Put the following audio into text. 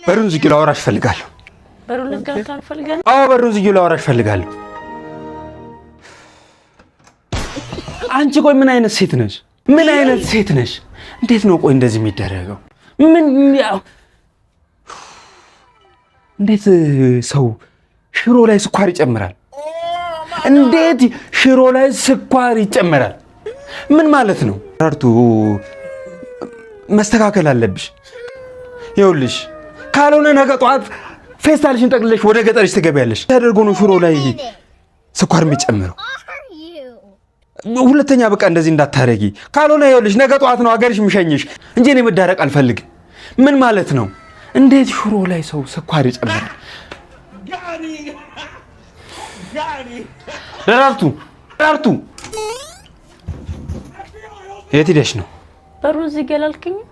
በሩን ዝጊው ላወራሽ ፈልጋለሁ። በሩን ልትገባ ፈልጋለሁ? አዎ በሩን ዝጊው ላወራሽ ፈልጋለሁ። አንቺ ቆይ ምን አይነት ሴት ነሽ? ምን አይነት ሴት ነሽ? እንዴት ነው ቆይ እንደዚህ የሚደረገው? ምን ያው እንዴት ሰው ሽሮ ላይ ስኳር ይጨምራል? እንዴት ሽሮ ላይ ስኳር ይጨምራል? ምን ማለት ነው? ራርቱ መስተካከል አለብሽ። ይኸውልሽ ካልሆነ ነገ ጧት ፌስታልሽን ጠቅልለሽ ወደ ገጠርሽ ትገቢያለሽ። ተደርጎ ነው ሽሮ ላይ ስኳር የሚጨምረው። ሁለተኛ በቃ እንደዚህ እንዳታረጊ። ካልሆነ ይኸውልሽ ነገ ጧት ነው ሀገርሽ ምሸኝሽ እንጂ እኔ መዳረቅ አልፈልግም። ምን ማለት ነው? እንዴት ሽሮ ላይ ሰው ስኳር ይጨምራል? ራርቱ የት ሄደሽ ነው? በሩን ዝጊ አላልከኝም?